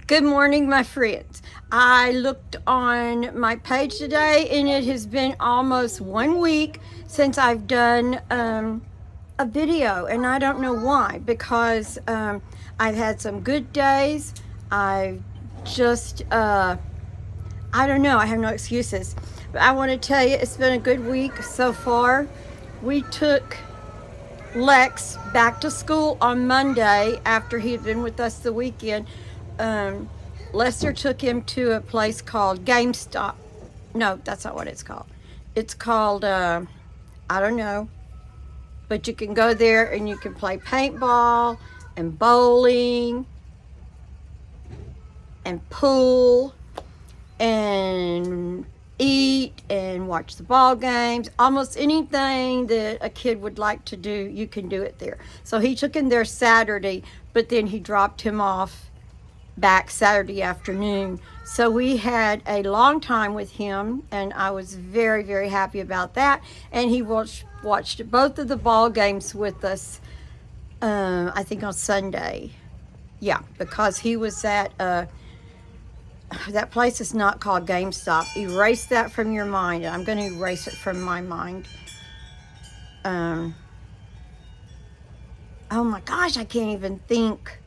Good morning, my friends. I looked on my page today, and it has been almost 1 week since I've done a video, and I don't know why, because I've had some good days. I've just, I don't know, I have no excuses. But I want to tell you, it's been a good week so far. We took Lex back to school on Monday after he had been with us the weekend. Um, Lester took him to a place called GameStop. No, that's not what it's called. It's called, I don't know, but you can go there and you can play paintball and bowling and pool and eat and watch the ball games. Almost anything that a kid would like to do, you can do it there. So he took him there Saturday, but then he dropped him off back Saturday afternoon. So we had a long time with him, and I was very, very happy about that. And he watched both of the ball games with us, I think on Sunday. Yeah, because he was at that place is not called GameStop. Erase that from your mind. I'm going to erase it from my mind. Oh my gosh, I can't even think.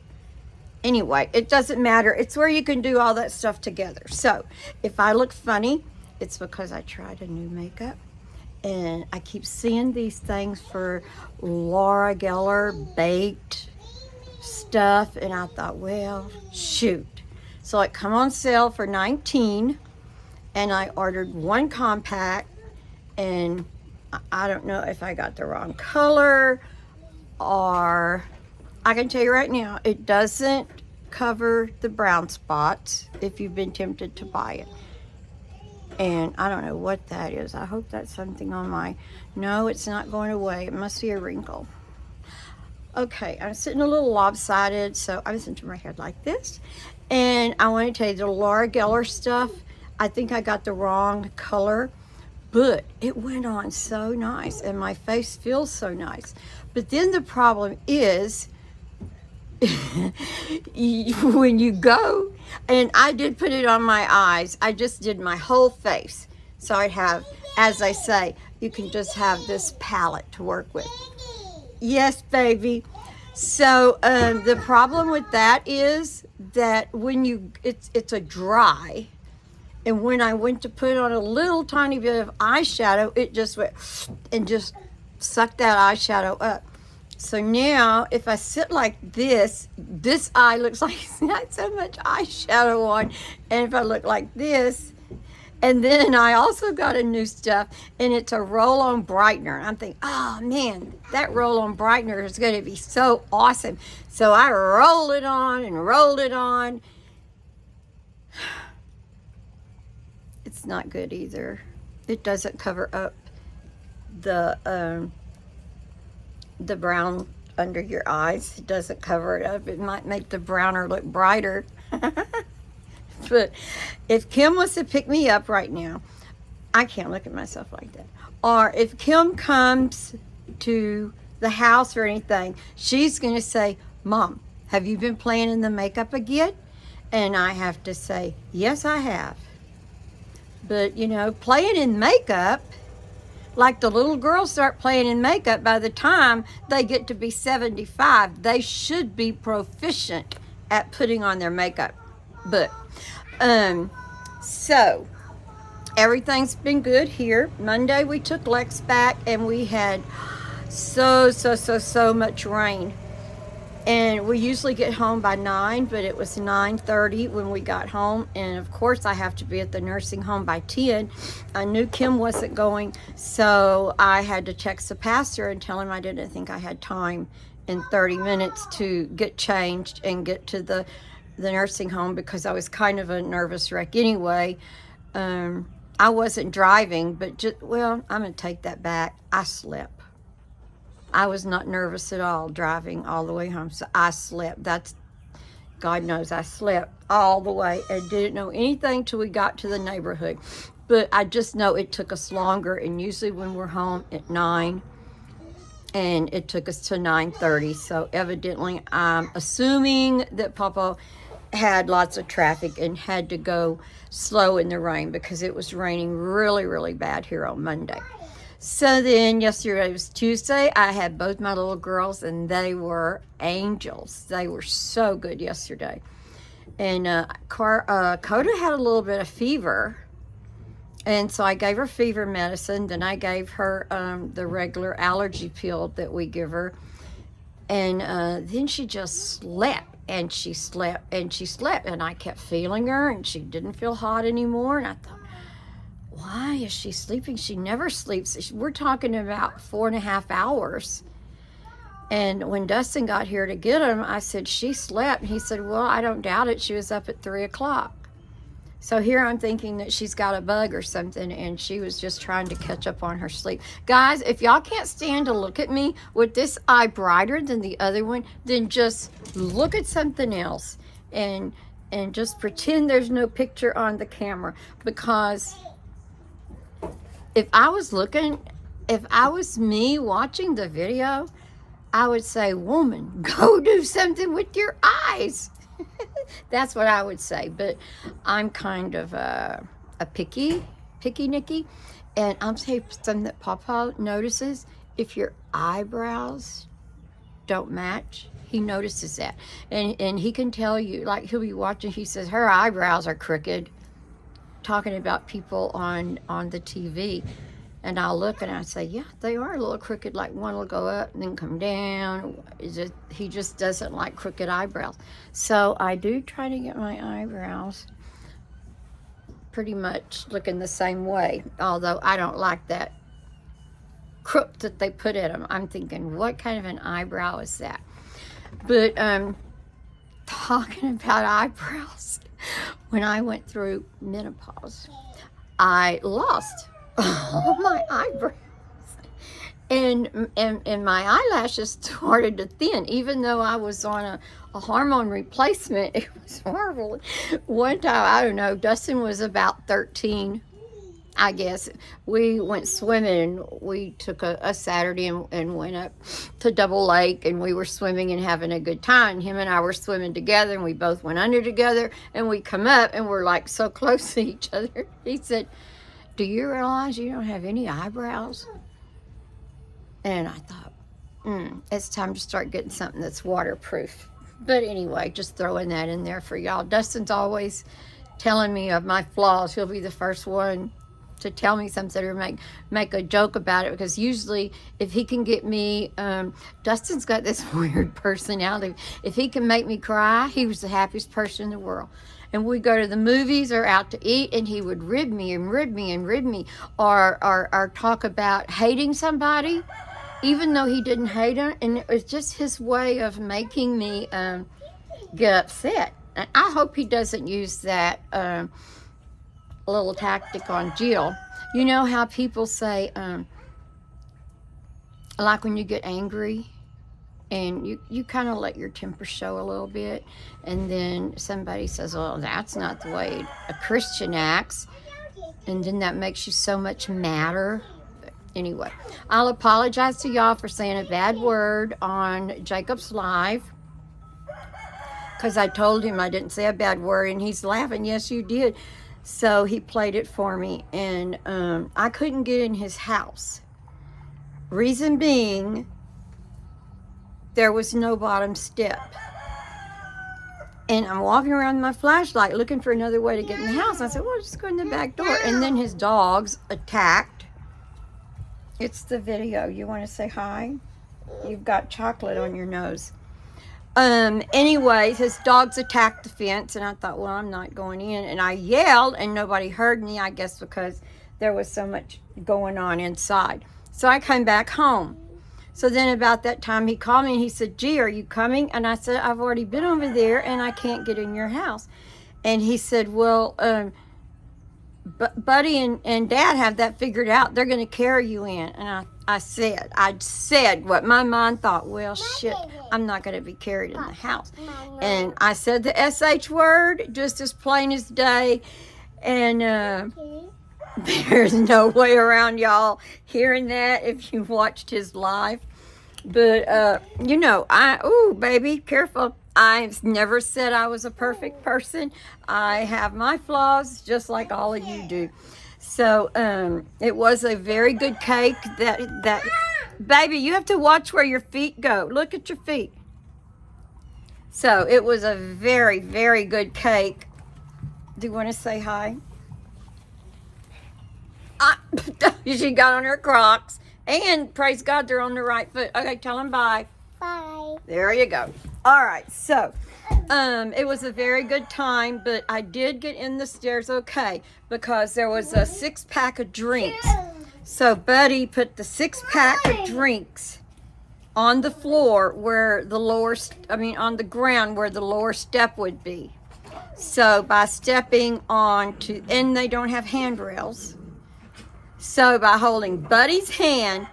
Anyway, it doesn't matter. It's where you can do all that stuff together. So if I look funny, it's because I tried a new makeup. And I keep seeing these things for Laura Geller baked stuff. And I thought, well, shoot. So it come on sale for $19, and I ordered one compact, and I don't know if I got the wrong color, or I can tell you right now, it doesn't cover the brown spots if you've been tempted to buy it. And I don't know what that is. I hope that's something on my, no, it's not going away. It must be a wrinkle. Okay, I'm sitting a little lopsided, so I'm sitting to my head like this. And I want to tell you, the Laura Geller stuff, I think I got the wrong color, but it went on so nice, and my face feels so nice. But then the problem is, when you go, and I did put it on my eyes, I just did my whole face. So I'd have, as I say, you can just have this palette to work with. Yes, baby. So the problem with that is that when it's a dry, and when I went to put on a little tiny bit of eyeshadow, it just went and just sucked that eyeshadow up. So now if I sit like this eye looks like it's got so much eyeshadow on, and if I look like this, and then I also got a new stuff, and it's a roll-on brightener. I'm thinking, oh man, that roll-on brightener is going to be so awesome. So I rolled it on and rolled it on. It's not good either. It doesn't cover up the brown under your eyes. It doesn't cover it up. It might make the browner look brighter. But if Kim was to pick me up right now, I can't look at myself like that. Or if Kim comes to the house or anything, she's going to say, Mom, have you been playing in the makeup again? And I have to say, yes, I have. But, you know, playing in makeup, like the little girls start playing in makeup, by the time they get to be 75, they should be proficient at putting on their makeup. But so everything's been good here. Monday we took Lex back, and we had so much rain, and we usually get home by 9, but it was 9:30 when we got home. And of course I have to be at the nursing home by 10. I knew Kim wasn't going, so I had to text the pastor and tell him I didn't think I had time in 30 minutes to get changed and get to the nursing home, because I was kind of a nervous wreck anyway. I wasn't driving, but I'm going to take that back. I slept. I was not nervous at all driving all the way home, so I slept. God knows I slept all the way and didn't know anything till we got to the neighborhood. But I just know it took us longer, and usually when we're home at 9, and it took us to 9:30. So evidently I'm assuming that Papa had lots of traffic and had to go slow in the rain because it was raining really, really bad here on Monday. So then yesterday was Tuesday. I had both my little girls and they were angels. They were so good yesterday. And Coda had a little bit of fever. And so I gave her fever medicine. Then I gave her the regular allergy pill that we give her. And then she just slept. And she slept and she slept. And I kept feeling her and she didn't feel hot anymore. And I thought, why is she sleeping? She never sleeps. We're talking about 4.5 hours. And when Dustin got here to get him, I said, she slept. And he said, well, I don't doubt it. She was up at 3 o'clock. So here I'm thinking that she's got a bug or something, and she was just trying to catch up on her sleep. Guys, if y'all can't stand to look at me with this eye brighter than the other one, then just look at something else and just pretend there's no picture on the camera. Because if I was me watching the video, I would say, woman, go do something with your eyes. That's what I would say. But I'm kind of a picky Nicky. And I'm saying something that Papa notices. If your eyebrows don't match, he notices that. And he can tell you, like he'll be watching, he says, her eyebrows are crooked. Talking about people on the TV. And I'll look and I say, yeah, they are a little crooked. Like one will go up and then come down. He just doesn't like crooked eyebrows. So I do try to get my eyebrows pretty much looking the same way. Although I don't like that crook that they put in them. I'm thinking, what kind of an eyebrow is that? But talking about eyebrows, when I went through menopause, I lost all my eyebrows, and my eyelashes started to thin. Even though I was on a hormone replacement, it was horrible. One time, I don't know, Dustin was about 13, I guess. We went swimming. We took a Saturday and went up to Double Lake, and we were swimming and having a good time. Him and I were swimming together, and we both went under together, and we come up, and we're like so close to each other. He said, do you realize you don't have any eyebrows? And I thought, it's time to start getting something that's waterproof. But anyway, just throwing that in there for y'all. Dustin's always telling me of my flaws. He'll be the first one to tell me something or make a joke about it, because usually if he can get me, Dustin's got this weird personality. If he can make me cry, he was the happiest person in the world. And we go to the movies or out to eat, and he would rib me and rib me and rib me, or talk about hating somebody, even though he didn't hate her. And it was just his way of making me get upset. And I hope he doesn't use that little tactic on Jill. You know how people say, like when you get angry, and you kind of let your temper show a little bit, and then somebody says, well, that's not the way a Christian acts, and then that makes you so much madder. But anyway, I'll apologize to y'all for saying a bad word on Jacob's live, because I told him I didn't say a bad word, and he's laughing, yes you did. So he played it for me, and I couldn't get in his house. Reason being, there was no bottom step. And I'm walking around with my flashlight looking for another way to get in the house. I said, well, just go in the back door. And then his dogs attacked. It's the video. You want to say hi? You've got chocolate on your nose. Anyways, his dogs attacked the fence, and I thought, well, I'm not going in. And I yelled, and nobody heard me, I guess because there was so much going on inside. So I came back home. So then about that time he called me and he said, gee, are you coming? And I said, I've already been over there and I can't get in your house. And he said, well, Buddy and Dad have that figured out. They're going to carry you in. And I said what my mind thought, well, shit, I'm not going to be carried in the house. And I said the SH word just as plain as day. And there's no way around y'all hearing that if you watched his live. But, you know, ooh, baby, careful. I've never said I was a perfect person. I have my flaws just like all of you do. So it was a very good cake. That baby, you have to watch where your feet go. Look at your feet. So it was a very, very good cake. Do you want to say hi? She got on her Crocs. And praise God, they're on the right foot. Okay, tell them bye. Bye. There you go. All right, so it was a very good time, but I did get in the stairs okay because there was a 6-pack of drinks. So Buddy put the 6-pack of drinks on the floor where the lower, on the ground where the lower step would be. So by stepping on to, and they don't have handrails. So by holding Buddy's hand,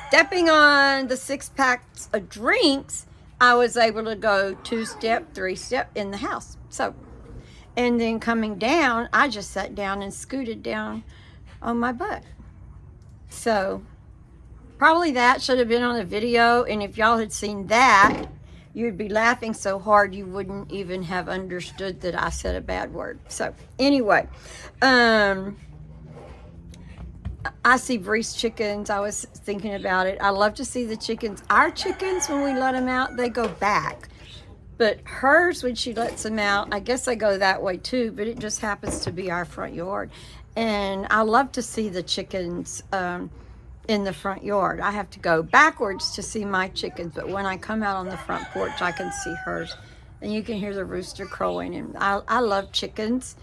stepping on the 6-packs of drinks, I was able to go 2-step, 3-step in the house. So, and then coming down, I just sat down and scooted down on my butt. So probably that should have been on the video. And if y'all had seen that, you'd be laughing so hard you wouldn't even have understood that I said a bad word. So anyway, I see Bree's chickens. I was thinking about it. I love to see the chickens. Our chickens, when we let them out, they go back. But hers, when she lets them out, I guess they go that way too, but it just happens to be our front yard. And I love to see the chickens in the front yard. I have to go backwards to see my chickens, but when I come out on the front porch, I can see hers. And you can hear the rooster crowing. And I love chickens.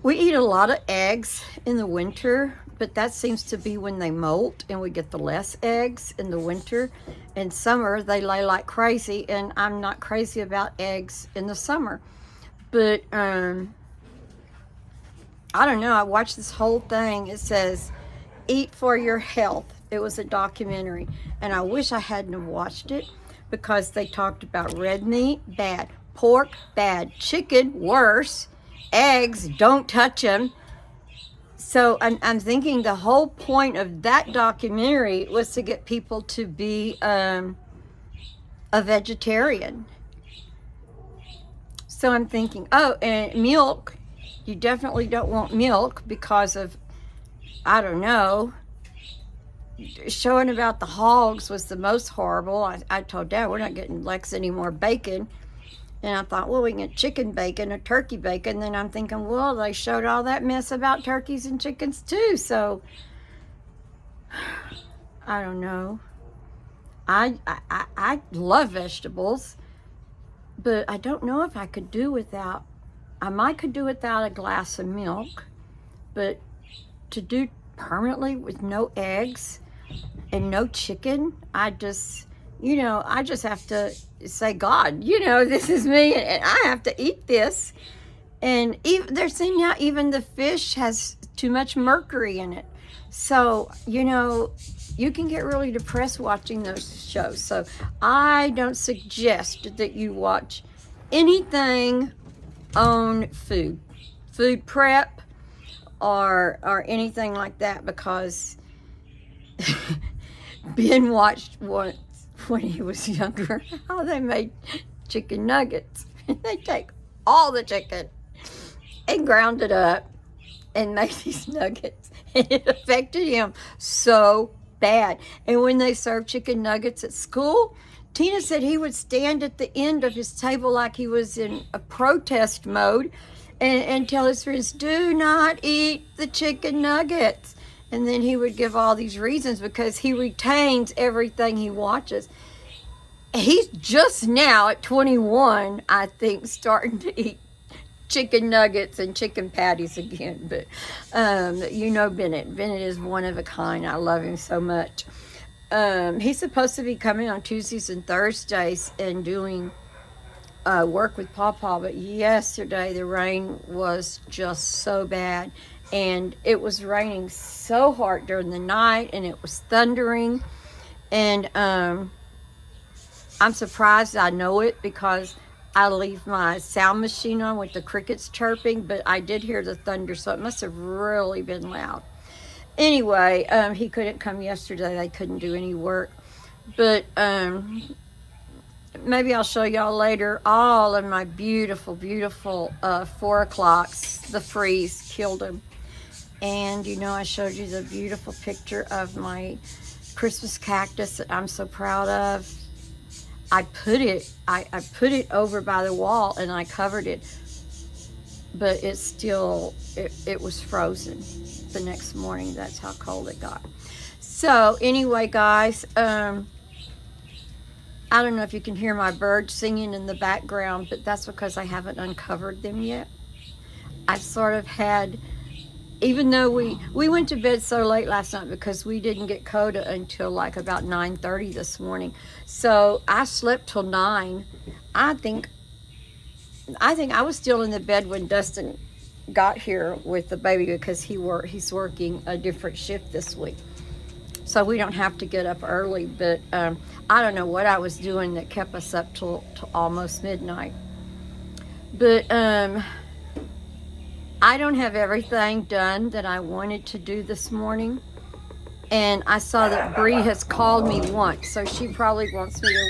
We eat a lot of eggs in the winter, but that seems to be when they molt and we get the less eggs in the winter. In summer, they lay like crazy, and I'm not crazy about eggs in the summer. But I don't know. I watched this whole thing. It says, eat for your health. It was a documentary, and I wish I hadn't have watched it because they talked about red meat, bad, pork, bad, chicken, worse, eggs, don't touch them. So I'm thinking the whole point of that documentary was to get people to be a vegetarian. So I'm thinking, oh, and milk, you definitely don't want milk because of, I don't know, showing about the hogs was the most horrible. I told Dad, we're not getting Lex any more bacon. And I thought, well, we can get chicken bacon or turkey bacon. Then I'm thinking, well, they showed all that mess about turkeys and chickens too. So, I don't know. I love vegetables, but I don't know if I could do without, I might could do without a glass of milk, but to do permanently with no eggs and no chicken, I just have to say, God, this is me, and I have to eat this. And even they're saying now even the fish has too much mercury in it. So, you can get really depressed watching those shows. So I don't suggest that you watch anything on food prep or anything like that, because Ben watched once when he was younger how they made chicken nuggets. They take all the chicken and ground it up and made these nuggets, and it affected him so bad. And when they served chicken nuggets at school, Tina said he would stand at the end of his table like he was in a protest mode and tell his friends, do not eat the chicken nuggets. And then he would give all these reasons because he retains everything he watches. He's just now at 21, I think, starting to eat chicken nuggets and chicken patties again. But Bennett. Bennett is one of a kind. I love him so much. He's supposed to be coming on Tuesdays and Thursdays and doing work with Pawpaw, but yesterday the rain was just so bad. And it was raining so hard during the night, and it was thundering. And I'm surprised I know it because I leave my sound machine on with the crickets chirping, but I did hear the thunder, so it must have really been loud. Anyway, he couldn't come yesterday. They couldn't do any work. But maybe I'll show y'all later all of my beautiful, beautiful 4 o'clocks. The freeze killed them. And you know, I showed you the beautiful picture of my Christmas cactus that I'm so proud of. I put it over by the wall and I covered it, but it still, it was frozen the next morning. That's how cold it got. So anyway, guys, I don't know if you can hear my birds singing in the background, but that's because I haven't uncovered them yet. I've sort of had, even though we went to bed so late last night because we didn't get Coda until like about 9:30 this morning. So I slept till 9. I think I was still in the bed when Dustin got here with the baby because he's working a different shift this week. So we don't have to get up early, but I don't know what I was doing that kept us up till almost midnight. But I don't have everything done that I wanted to do this morning. And I saw that Bree has called me once, so she probably wants me to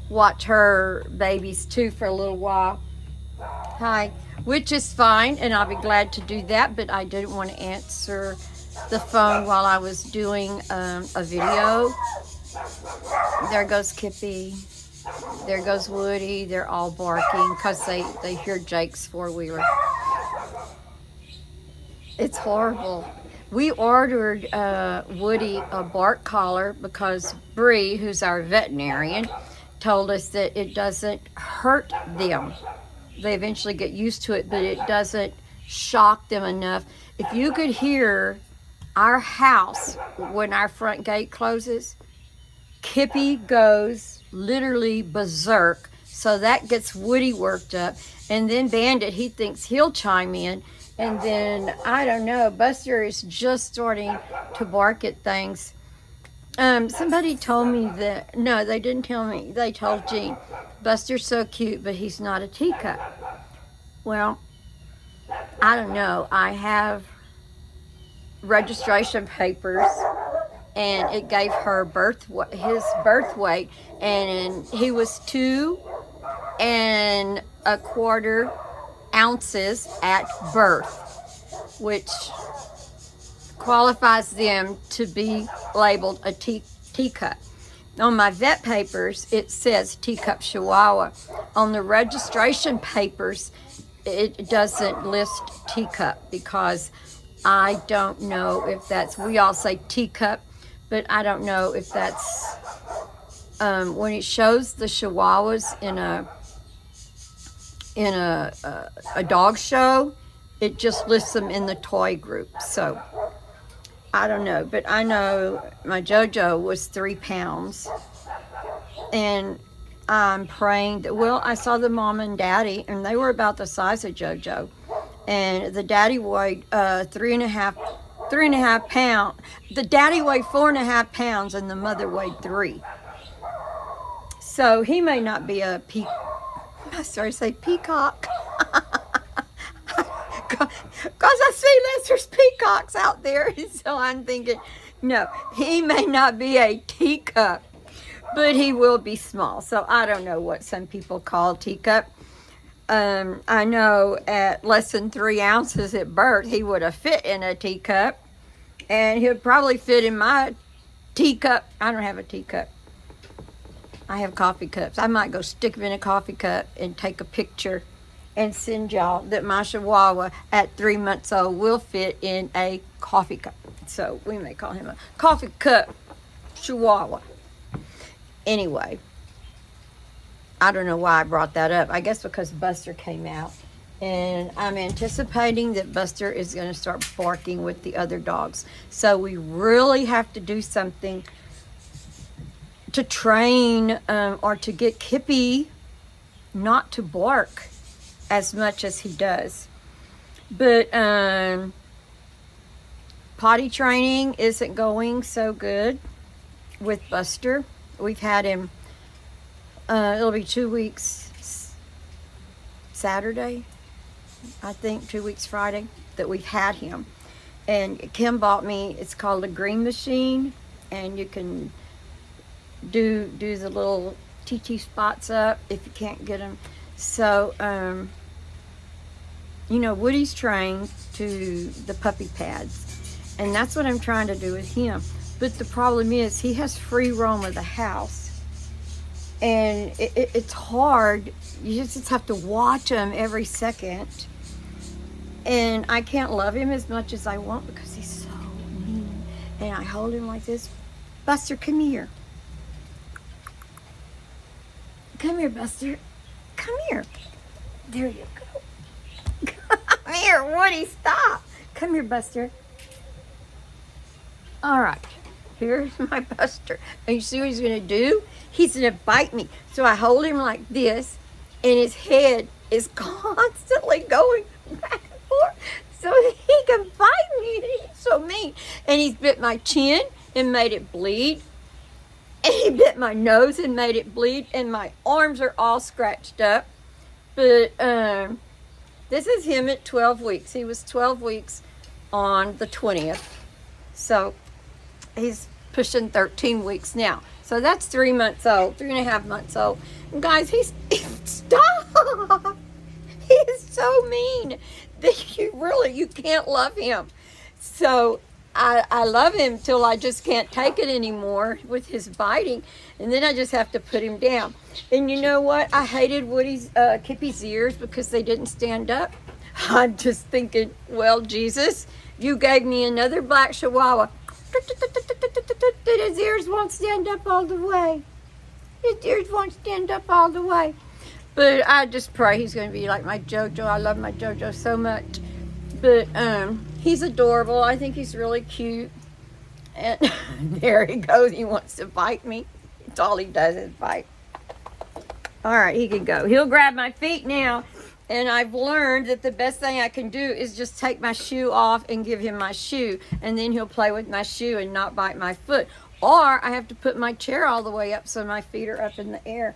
watch her babies too for a little while. Hi. Which is fine, and I'll be glad to do that, but I didn't want to answer the phone while I was doing a video. There goes Kippy. There goes Woody. They're all barking because they hear Jake's four-wheeler. It's horrible. We ordered Woody a bark collar because Bree, who's our veterinarian, told us that it doesn't hurt them. They eventually get used to it, but it doesn't shock them enough. If you could hear our house when our front gate closes, Kippy goes literally berserk. So that gets Woody worked up. And then Bandit, he thinks he'll chime in. And then, I don't know, Buster is just starting to bark at things. Somebody told me that, no, they didn't tell me. They told Jean, Buster's so cute, but he's not a teacup. Well, I don't know. I have registration papers, and it gave her his birth weight, and he was 2 1/4 ounces at birth, which qualifies them to be labeled a teacup. On my vet papers, it says teacup Chihuahua. On the registration papers, it doesn't list teacup because I don't know if that's, we all say teacup, but I don't know if that's, when it shows the Chihuahuas in a dog show, it just lists them in the toy group. So I don't know, but I know my JoJo was 3 pounds, and I'm praying that, well, I saw the mom and daddy, and they were about the size of JoJo, and the daddy weighed 3.5 pounds. The daddy weighed 4.5 pounds, and the mother weighed 3. So he may not be a peacock. Because I see Lester's peacocks out there, so I'm thinking, no, he may not be a teacup, but he will be small. So I don't know what some people call teacup. I know at less than 3 ounces at birth, he would have fit in a teacup, and he'll probably fit in my teacup. I don't have a teacup. I have coffee cups. I might go stick them in a coffee cup and take a picture and send y'all that my Chihuahua at 3 months old will fit in a coffee cup. So we may call him a coffee cup Chihuahua. Anyway, I don't know why I brought that up. I guess because Buster came out. And I'm anticipating that Buster is going to start barking with the other dogs. So we really have to do something to train or to get Kippy not to bark as much as he does. But potty training isn't going so good with Buster. We've had him, it'll be 2 weeks Saturday, I think, 2 weeks Friday that we've had him. And Kim bought me, it's called a green machine, and you can do the little TT spots up if you can't get them. So, you know, Woody's trained to the puppy pads, and that's what I'm trying to do with him. But the problem is he has free roam of the house, and it's hard. You just have to watch him every second, and I can't love him as much as I want because he's so mean. And I hold him like this. Buster, come here. Come here, Buster. Come here. There you go. Come here, Woody, stop. Come here, Buster. All right. Here's my Buster. And you see what he's going to do? He's going to bite me. So I hold him like this, and his head is constantly going back and forth so that he can bite me. He's so mean. And he's bit my chin and made it bleed. And he bit my nose and made it bleed. And my arms are all scratched up. But this is him at 12 weeks. He was 12 weeks on the 20th. So he's pushing 13 weeks now. So that's 3 months old, 3.5 months old. And guys, stop! He is so mean that you can't love him. So I love him till I just can't take it anymore with his biting. And then I just have to put him down. And you know what? I hated Woody's, Kippy's ears because they didn't stand up. I'm just thinking, well, Jesus, you gave me another black Chihuahua. His ears won't stand up all the way. His ears won't stand up all the way. But I just pray he's going to be like my JoJo. I love my JoJo so much. But he's adorable. I think he's really cute. And there he goes. He wants to bite me. It's all he does is bite. All right, he can go. He'll grab my feet now. And I've learned that the best thing I can do is just take my shoe off and give him my shoe. And then he'll play with my shoe and not bite my foot. Or I have to put my chair all the way up so my feet are up in the air.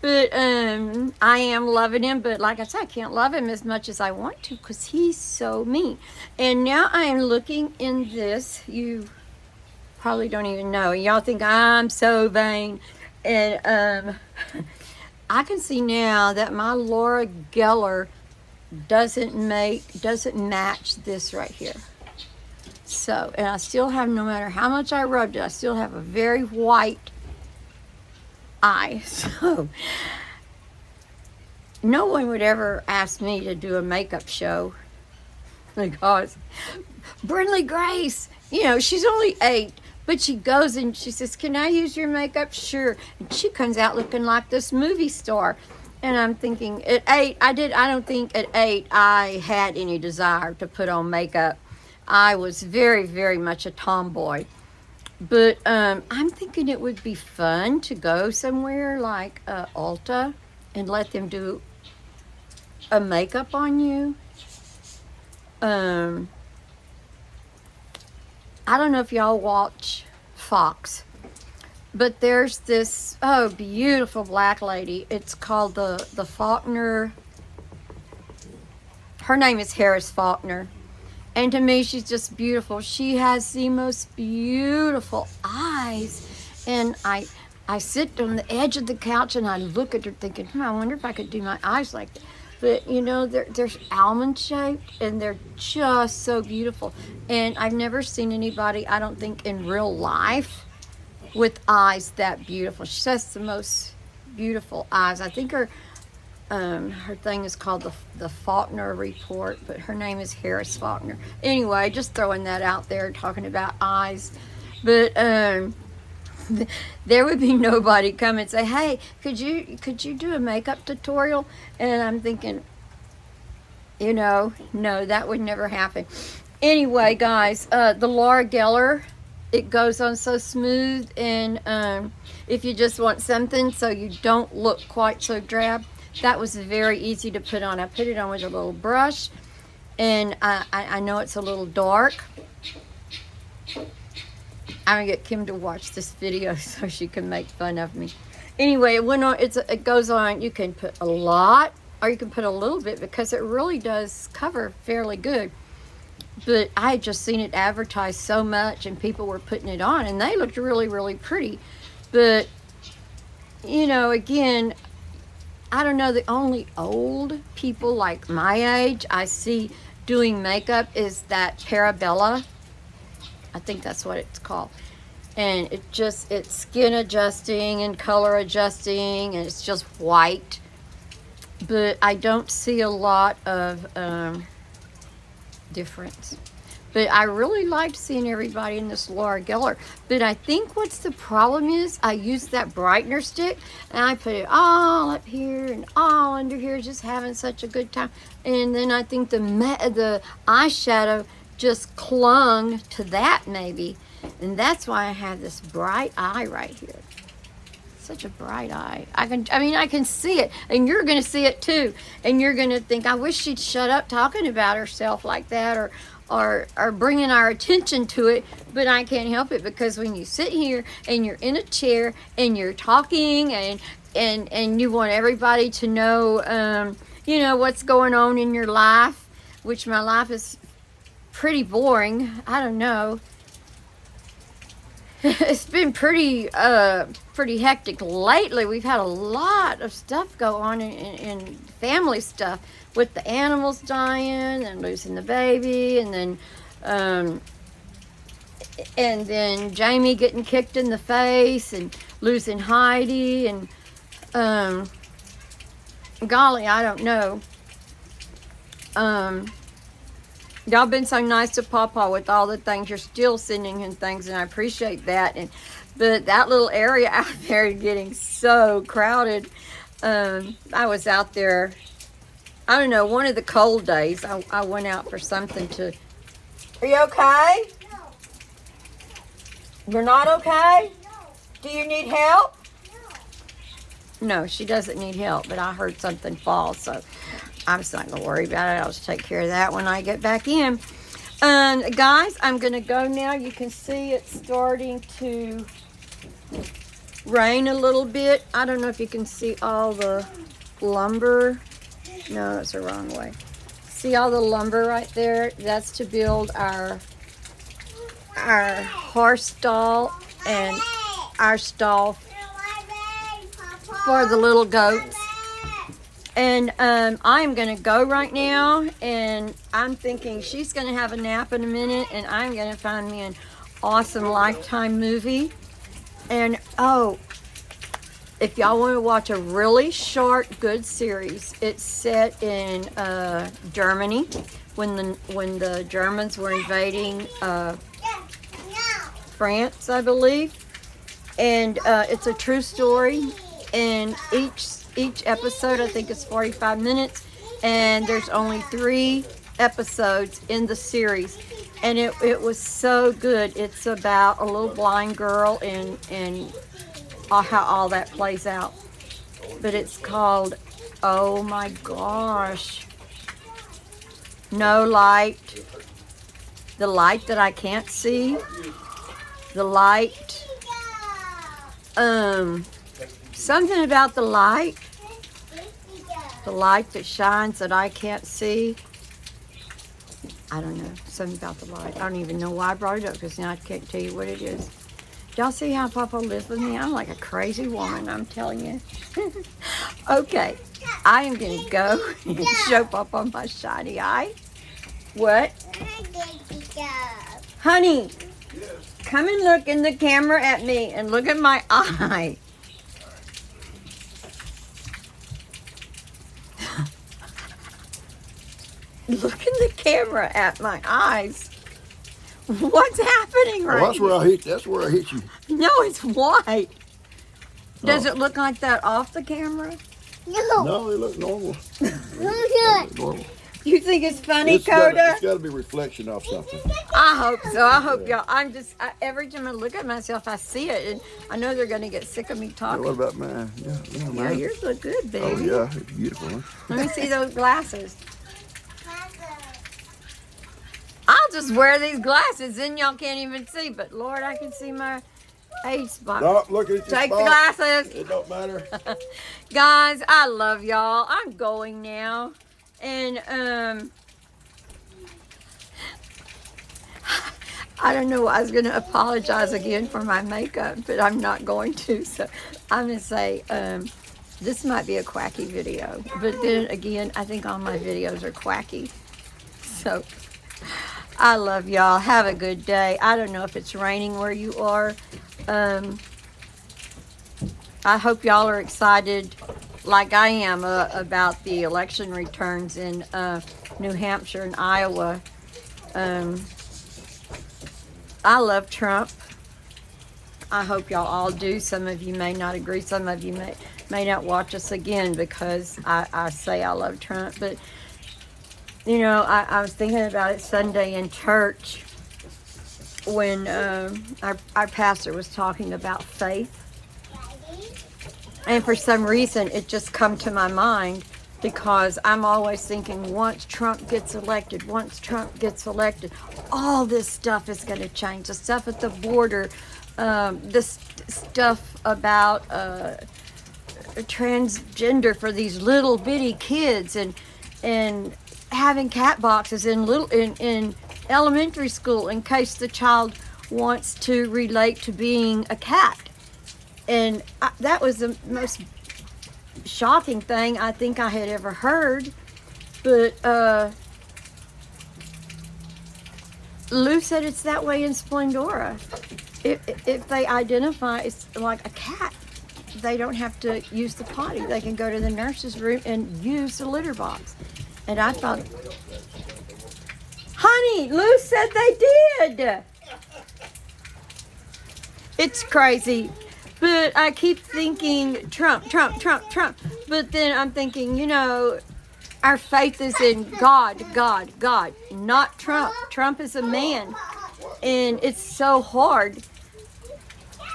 But I am loving him. But like I said, I can't love him as much as I want to because he's so mean. And now I am looking in this. You probably don't even know. Y'all think I'm so vain. And I can see now that my Laura Geller doesn't match this right here. So, and I still have, no matter how much I rubbed it, I still have a very white eye. So, no one would ever ask me to do a makeup show because Brindley Grace, you know, she's only 8. But she goes and she says, can I use your makeup? Sure. And she comes out looking like this movie star. And I'm thinking, at 8, I don't think at 8 I had any desire to put on makeup. I was very, very much a tomboy. But I'm thinking it would be fun to go somewhere like Ulta and let them do a makeup on you. I don't know if y'all watch Fox, but there's this, beautiful black lady. It's called the Faulkner. Her name is Harris Faulkner. And to me, she's just beautiful. She has the most beautiful eyes. And I sit on the edge of the couch and I look at her thinking, I wonder if I could do my eyes like that. But, you know, they're almond-shaped, and they're just so beautiful. And I've never seen anybody, I don't think, in real life with eyes that beautiful. She has the most beautiful eyes. I think her thing is called the Faulkner Report, but her name is Harris Faulkner. Anyway, just throwing that out there, talking about eyes. But there would be nobody come and say, hey, could you do a makeup tutorial? And I'm thinking, you know, no, that would never happen. Anyway, guys, the Laura Geller, it goes on so smooth. And if you just want something so you don't look quite so drab, that was very easy to put on. I put it on with a little brush, and I know it's a little dark. I'm gonna get Kim to watch this video so she can make fun of me. Anyway, it went on. It goes on. You can put a lot, or you can put a little bit, because it really does cover fairly good. But I had just seen it advertised so much, and people were putting it on, and they looked really, really pretty. But you know, again, I don't know, the only old people like my age I see doing makeup is that Parabella. I think that's what it's called. And it's skin adjusting and color adjusting, and it's just white. But I don't see a lot of difference. But I really liked seeing everybody in this Laura Geller. But I think what's the problem is I use that brightener stick and I put it all up here and all under here, just having such a good time. And then I think the eyeshadow just clung to that maybe. And that's why I have this bright eye right here. Such a bright eye. I can see it, and you're going to see it too. And you're going to think, I wish she'd shut up talking about herself like that, or bringing our attention to it. But I can't help it, because when you sit here and you're in a chair and you're talking and you want everybody to know, you know, what's going on in your life, which my life is pretty boring. I don't know. It's been pretty hectic lately. We've had a lot of stuff go on in family stuff, with the animals dying and losing the baby, and then Jamie getting kicked in the face and losing Heidi, and golly, I don't know. Y'all been so nice to Pawpaw with all the things. You're still sending him things, and I appreciate that. But that little area out there is getting so crowded. I was out there, I don't know, one of the cold days. I went out for something to... Are you okay? No. You're not okay? No. Do you need help? No. No, she doesn't need help, but I heard something fall, so I'm just not going to worry about it. I'll just take care of that when I get back in. Guys, I'm going to go now. You can see it's starting to rain a little bit. I don't know if you can see all the lumber. No, that's the wrong way. See all the lumber right there? That's to build our horse stall and our stall for the little goats. And I'm going to go right now, and I'm thinking she's going to have a nap in a minute, and I'm going to find me an awesome Lifetime movie. And, oh, if y'all want to watch a really short, good series, it's set in Germany when the Germans were invading France, I believe. And it's a true story, and each episode, I think, is 45 minutes, and there's only 3 episodes in the series, and it was so good. It's about a little blind girl and how all that plays out. But it's called, oh my gosh, No Light, the light that I can't see, the light, something about the light that shines that I can't see. I don't know, something about the light. I don't even know why I brought it up, because now I can't tell you what it is. Y'all see how Papa lives with me? I'm like a crazy woman, I'm telling you. Okay, I am going to go and show Papa my shiny eye. What? Honey, come and look in the camera at me and look at my eye. Look in the camera at my eyes. What's happening right that's where I hit. That's where I hit you. No, it's white. Does it look like that off the camera? No. No, they look normal. No, They look normal. You think it's funny, It's Coda? got to be reflection off something. I hope so. I hope y'all. Every time I look at myself, I see it, and I know they're gonna get sick of me What talking. about mine? Yeah, Yeah, mine. yours look good, baby. Oh yeah, it's beautiful. Huh? Let me see those glasses. I'll just wear these glasses, then y'all can't even see. But Lord, I can see my age spot. Stop looking at your Take the spot. glasses. It don't matter. Guys, I love y'all. I'm going now. And I don't know. I was going to apologize again for my makeup, but I'm not going to. So I'm going to say this might be a quacky video. But then again, I think all my videos are quacky. So I love y'all. Have a good day. I don't know if it's raining where you are. I hope y'all are excited like I am about the election returns in New Hampshire and Iowa. I love Trump. I hope y'all all do. Some of you may not agree. Some of you may not watch us again because I say I love Trump. But, you know, I was thinking about it Sunday in church when our pastor was talking about faith. And for some reason, it just come to my mind because I'm always thinking once Trump gets elected, all this stuff is going to change. The stuff at the border, this stuff about transgender for these little bitty kids, and having cat boxes in elementary school in case the child wants to relate to being a cat. And that was the most shocking thing I think I had ever heard. But Lou said it's that way in Splendora. If they identify as like a cat, they don't have to use the potty. They can go to the nurse's room and use the litter box. And I thought, honey, Lou said they did. It's crazy. But I keep thinking Trump. But then I'm thinking, you know, our faith is in God, not Trump. Trump is a man. And it's so hard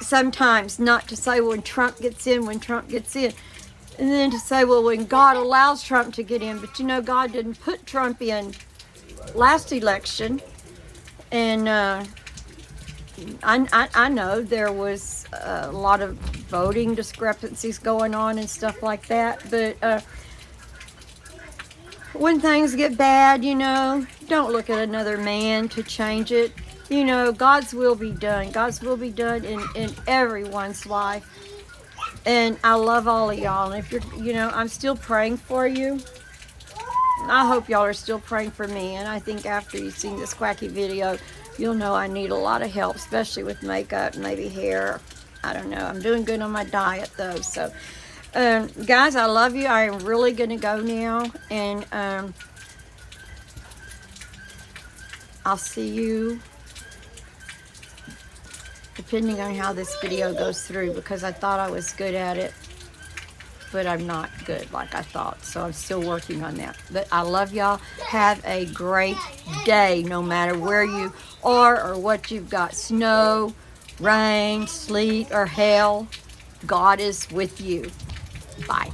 sometimes not to say when Trump gets in. And then to say, well, when God allows Trump to get in. But, you know, God didn't put Trump in last election. And I know there was a lot of voting discrepancies going on and stuff like that, but when things get bad, you know, don't look at another man to change it. You know, God's will be done. God's will be done in everyone's life. And I love all of y'all. And if you're, you know, I'm still praying for you. I hope y'all are still praying for me. And I think after you've seen this quacky video, you'll know I need a lot of help, especially with makeup, maybe hair. I don't know. I'm doing good on my diet, though. So, guys, I love you. I am really going to go now. And I'll see you depending on how this video goes through, because I thought I was good at it, but I'm not good like I thought. So I'm still working on that. But I love y'all. Have a great day, no matter where you are or what you've got. Snow, rain, sleet, or hail. God is with you. Bye.